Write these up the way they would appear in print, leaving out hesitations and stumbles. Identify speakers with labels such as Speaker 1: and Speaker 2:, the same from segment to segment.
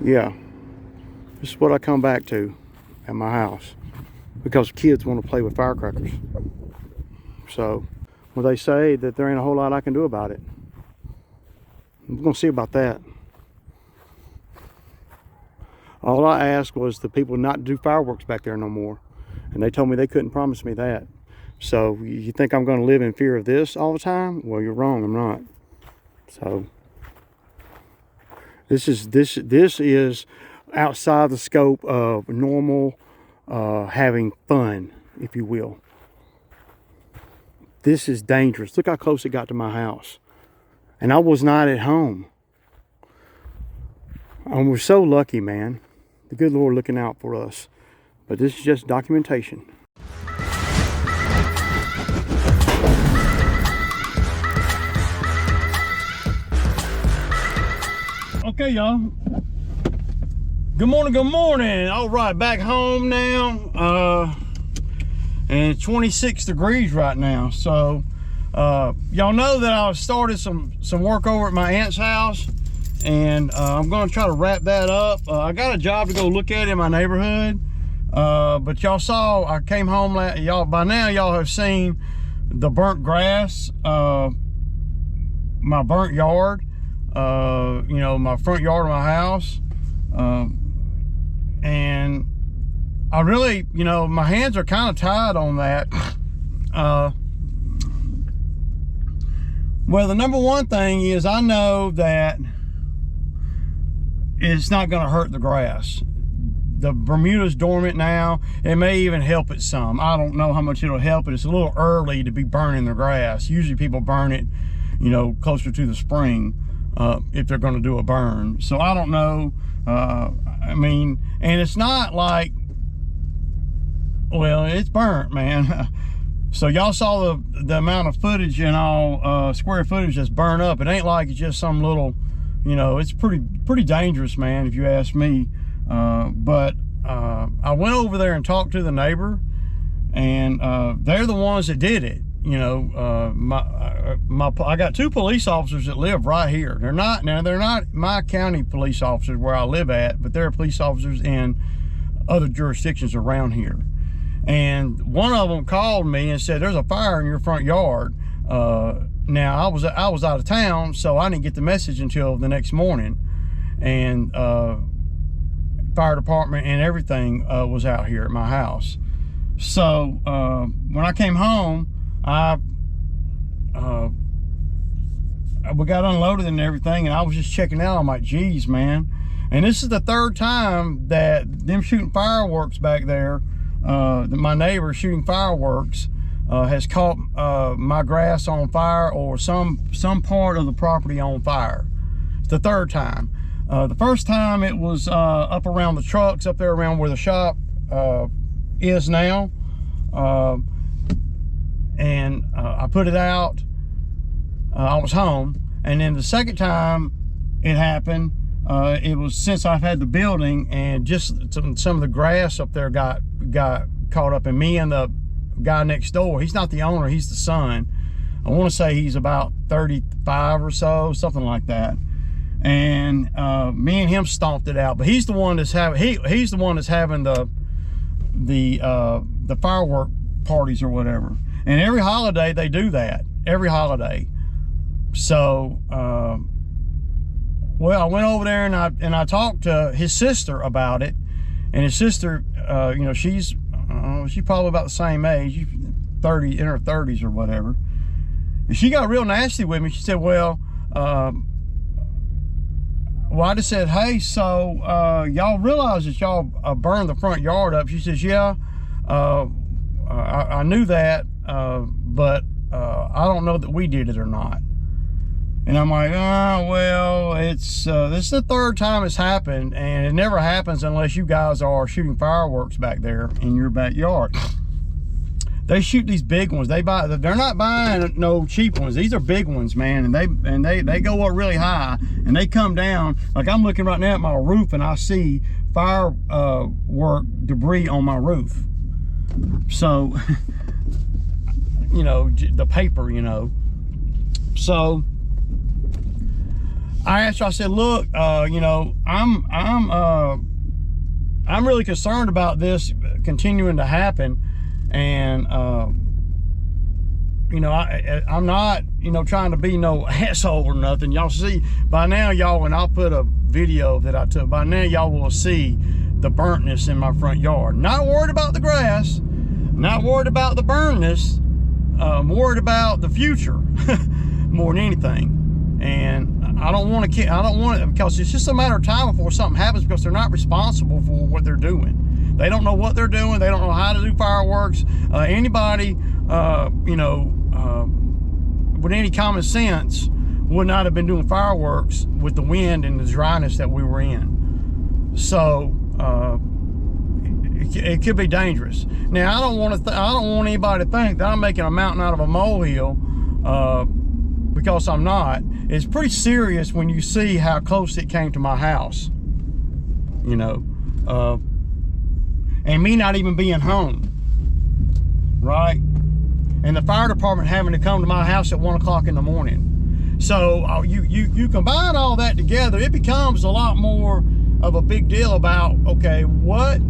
Speaker 1: Yeah, this is what I come back to at my house because kids want to play with firecrackers. So, well, they say that there ain't a whole lot I can do about it. We're gonna see about that. All I asked was the people not to do fireworks back there no more, and they told me they couldn't promise me that. So you think I'm going to live in fear of this all the time? Well, you're wrong. I'm not. So this is outside the scope of normal having fun, if you will. This is dangerous. Look how close it got to my house, and I was not at home. And we're so lucky, man. The good Lord looking out for us. But this is just documentation. Okay, y'all. Good morning, good morning. All right, back home now. And it's 26 degrees right now. So, y'all know that I started some work over at my aunt's house. And I'm gonna try to wrap that up. I got a job to go look at in my neighborhood, but y'all saw I came home. Y'all by now y'all have seen the burnt grass, my burnt yard, you know, my front yard of my house, and I really, you know, my hands are kind of tied on that. Well, the number one thing is I know that it's not going to hurt the grass. The Bermuda's dormant now. It may even help it some. I don't know how much it'll help it. It's a little early to be burning the grass. Usually people burn it, you know, closer to the spring if they're going to do a burn. So I don't know. I mean, and it's not like, well, it's burnt, man. So y'all saw the amount of footage and all square footage that's burned up. It ain't like it's just some little, you know, it's pretty dangerous, man, if you ask me. But I went over there and talked to the neighbor, and they're the ones that did it. You know, I got two police officers that live right here. They're not my county police officers where I live at, but they're police officers in other jurisdictions around here. And one of them called me and said, "There's a fire in your front yard." Now I was out of town, so I didn't get the message until the next morning, and fire department and everything was out here at my house. So when I came home, we got unloaded and everything, and I was just checking out. I'm like, geez, man. And this is the third time that them shooting fireworks back there, my neighbor shooting fireworks, has caught my grass on fire or some part of the property on fire. It's the third time. The first time it was up around the trucks, up there around where the shop is now. And I put it out. I was home. And then the second time it happened, it was since I've had the building, and just some of the grass up there got caught up in me and the guy next door. He's not the owner, he's the son. I want to say he's about 35 or so, something like that. And me and him stomped it out, but he's the one that's having he's the one that's having the firework parties or whatever. And every holiday they do that, every holiday. So well, I went over there and I talked to his sister about it, and his sister, you know, she's probably about the same age, 30, in her 30s or whatever. And she got real nasty with me. She said, well, I just said, hey, so y'all realize that y'all burned the front yard up? She says, yeah, I knew that, but I don't know that we did it or not. And I'm like, well, it's this is the third time it's happened, and it never happens unless you guys are shooting fireworks back there in your backyard. They shoot these big ones. They're not buying no cheap ones. These are big ones, man, and they go up really high, and they come down. Like, I'm looking right now at my roof, and I see firework debris on my roof. So, you know, the paper, you know. So I asked her, I said, look, you know, I'm really concerned about this continuing to happen. And, you know, I'm not, you know, trying to be no asshole or nothing. Y'all see, by now, y'all, and I'll put a video that I took, by now y'all will see the burntness in my front yard. Not worried about the grass, not worried about the burntness, I'm worried about the future more than anything. And I don't want to, because it's just a matter of time before something happens, because they're not responsible for what they're doing. They don't know what they're doing. They don't know how to do fireworks. Anybody, you know, with any common sense would not have been doing fireworks with the wind and the dryness that we were in. So it could be dangerous. Now I don't want anybody to think that I'm making a mountain out of a molehill, because I'm not. It's pretty serious when you see how close it came to my house, you know, and me not even being home, right? And the fire department having to come to my house at 1 o'clock in the morning. So you combine all that together, it becomes a lot more of a big deal about, okay, what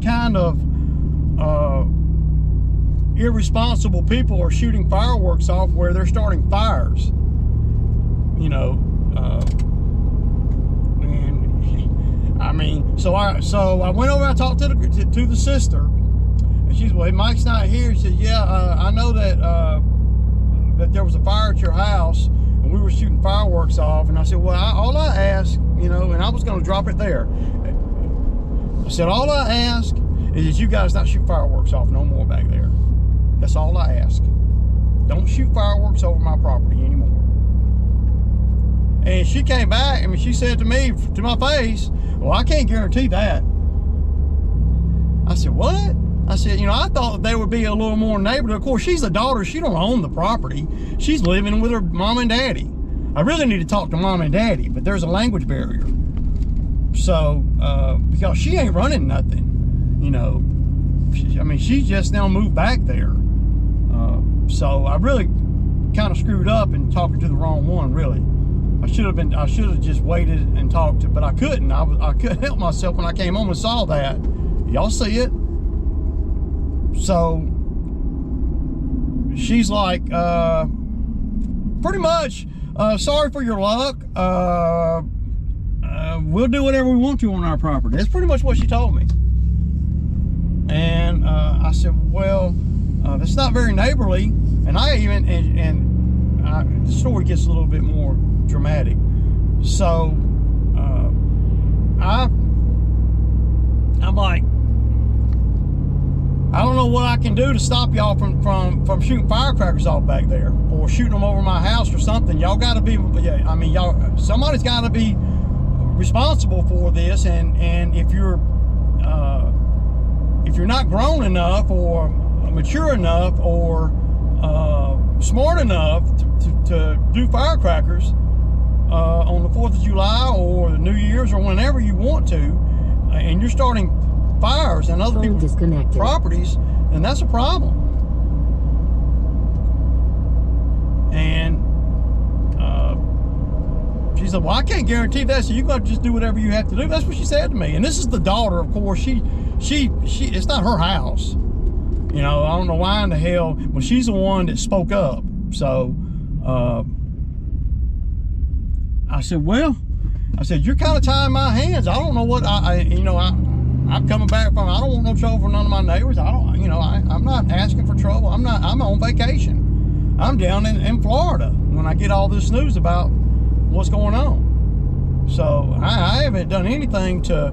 Speaker 1: kind of irresponsible people are shooting fireworks off where they're starting fires, you know. And I mean, so I went over, I talked to the sister. She said, well, Mike's not here. She said, yeah, I know that that there was a fire at your house and we were shooting fireworks off. And I said, well, all I ask, you know, and I was going to drop it there. I said, all I ask is that you guys not shoot fireworks off no more back there. That's all I ask. Don't shoot fireworks over my property anymore. And she came back, I mean, she said to me, to my face, well, I can't guarantee that. I said, what? I said, you know, I thought there would be a little more neighborhood. Of course, she's the daughter. She don't own the property. She's living with her mom and daddy. I really need to talk to mom and daddy, but there's a language barrier. So, because she ain't running nothing, you know. I mean, she just now moved back there. So I really kind of screwed up in talking to the wrong one, really. I should have just waited and talked to, but I couldn't. I couldn't help myself when I came home and saw that. Y'all see it? So she's like, pretty much, sorry for your luck. We'll do whatever we want to on our property. That's pretty much what she told me. And I said, well, that's not very neighborly. And I even, the story gets a little bit more dramatic. So I'm like, I don't know what I can do to stop y'all from shooting firecrackers off back there, or shooting them over my house or something. Y'all got to be, I mean, somebody's got to be responsible for this. And if you're not grown enough or mature enough or smart enough to do firecrackers on the 4th of July or the New Year's or whenever you want to, and you're starting fires and other people's properties, then that's a problem. And she said, well, I can't guarantee that, so you got to just do whatever you have to do. That's what she said to me. And this is the daughter, of course. She it's not her house. You know, I don't know why in the hell, well, she's the one that spoke up. So I said, well, you're kind of tying my hands. I don't know what I'm coming back from, I don't want no trouble for none of my neighbors. I'm not asking for trouble. I'm on vacation. I'm down in Florida when I get all this news about what's going on. So I haven't done anything to,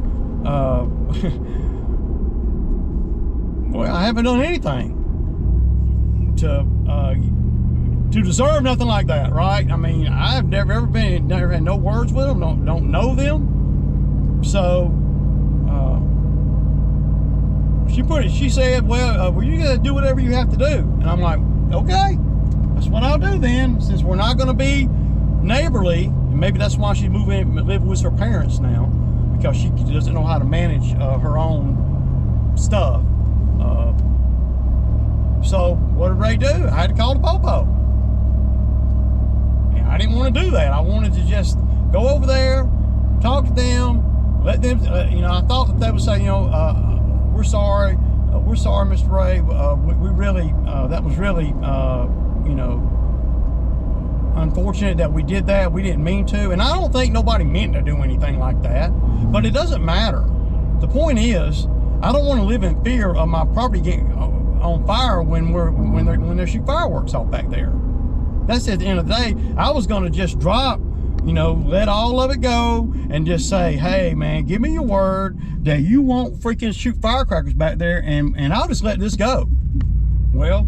Speaker 1: well, I haven't done anything to deserve nothing like that, right? I mean, I've never had no words with them, don't know them. So she said, well, you gotta do whatever you have to do. And I'm like, okay, that's what I'll do then, since we're not gonna be neighborly. And maybe that's why she's moving and live with her parents now, because she doesn't know how to manage her own stuff. So what did Ray do? I had to call the popo. And I didn't want to do that. I wanted to just go over there, talk to them, let them, I thought that they would say, we're sorry, Mr. Ray. We really, that was really, unfortunate that we did that. We didn't mean to, and I don't think nobody meant to do anything like that. But it doesn't matter. The point is, I don't want to live in fear of my property getting on fire when they're shooting fireworks off back there. That's at the end of the day. I was going to just drop, let all of it go and just say, hey man, give me your word that you won't freaking shoot firecrackers back there, and I'll just let this go. Well,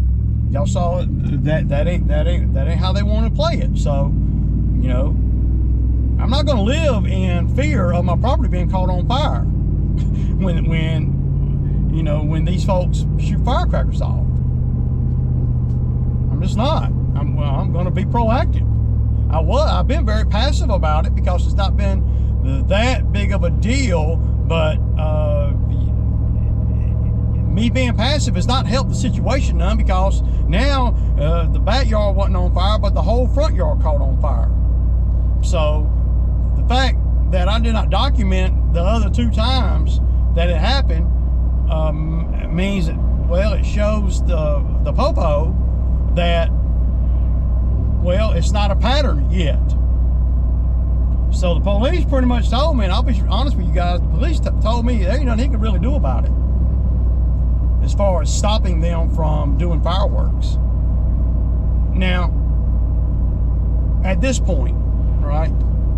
Speaker 1: y'all saw it. That ain't how they want to play it. So, I'm not going to live in fear of my property being caught on fire when these folks shoot firecrackers off. I'm just not. I'm going to be proactive. I've been very passive about it because it's not been that big of a deal, but me being passive has not helped the situation none, because now the backyard wasn't on fire, but the whole front yard caught on fire. So the fact that I did not document the other 2 times that it happened means that, well, it shows the popo that, well, it's not a pattern yet. So the police pretty much told me, and I'll be honest with you guys, the police told me there ain't nothing he can really do about it as far as stopping them from doing fireworks. Now, at this point, right,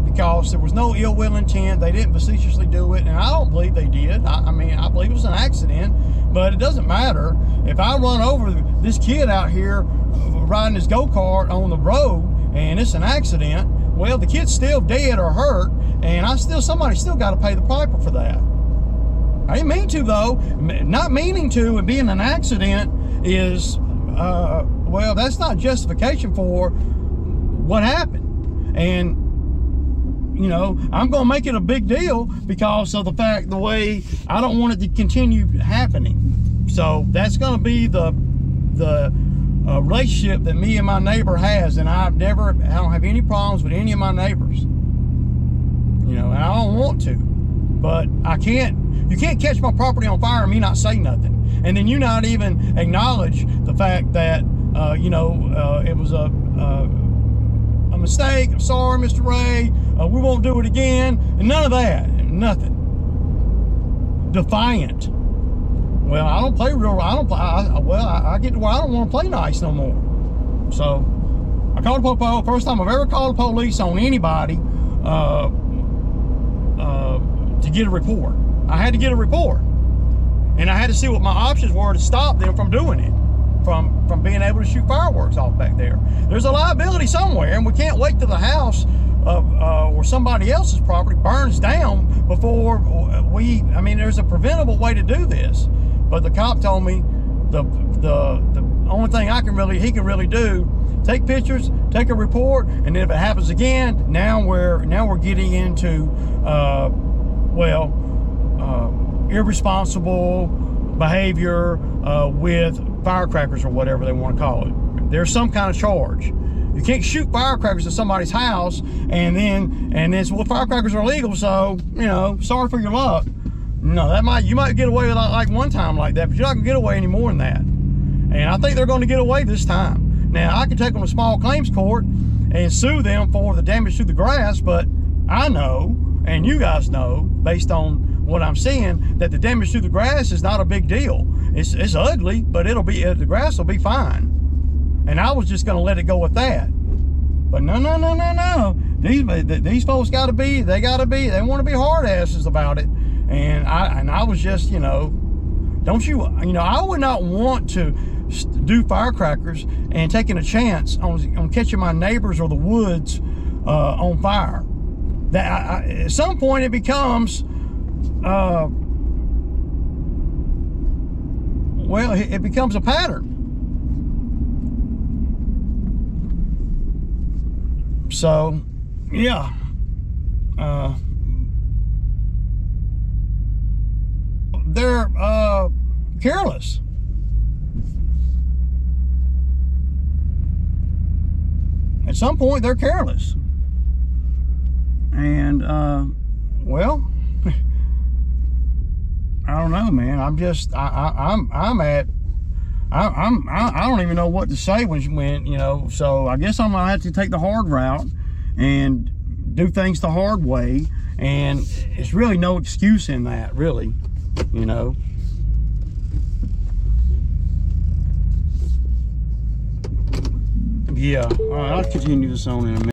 Speaker 1: because there was no ill will intent, they didn't facetiously do it, and I don't believe they did. I believe it was an accident, but it doesn't matter. If I run over this kid out here riding his go-kart on the road and it's an accident, well, the kid's still dead or hurt, and somebody still got to pay the piper for that. I didn't mean to, though. Not meaning to and being an accident is, well, that's not justification for what happened. And, I'm going to make it a big deal because of the way I don't want it to continue happening. So that's going to be the relationship that me and my neighbor has, and I don't have any problems with any of my neighbors. And I don't want to, but you can't catch my property on fire and me not say nothing, and then you not even acknowledge the fact that it was a mistake. I'm sorry, Mr. Ray. We won't do it again, and none of that. Nothing. Defiant. Well, I don't play real. I get to where I don't want to play nice no more. So I called the popo. First time I've ever called the police on anybody to get a report. I had to get a report, and I had to see what my options were to stop them from doing it, from being able to shoot fireworks off back there. There's a liability somewhere, and we can't wait till the house or somebody else's property burns down before there's a preventable way to do this. But the cop told me the only thing he can really do, take pictures, take a report, and then if it happens again, now we're getting into irresponsible behavior with firecrackers or whatever they want to call it. There's some kind of charge. You can't shoot firecrackers at somebody's house and it's, well, firecrackers are illegal, so sorry for your luck. No, you might get away with like one time like that, but you're not gonna get away any more than that. And I think they're going to get away this time. Now, I can take them to small claims court and sue them for the damage to the grass, but I know, and you guys know, based on what I'm seeing, that the damage to the grass is not a big deal. It's ugly, but the grass will be fine. And I was just going to let it go with that. But no. These folks they want to be hard asses about it. And I was just, I would not want to do firecrackers and taking a chance on catching my neighbors or the woods on fire. At some point it becomes, it becomes a pattern. So, yeah. They're careless. at some point they're careless. And well, I don't know, man. I'm just I don't even know what to say when you know. So I guess I'm gonna have to take the hard route and do things the hard way. And it's really no excuse in that, really, you know. Yeah. All right, I'll continue this on in a minute.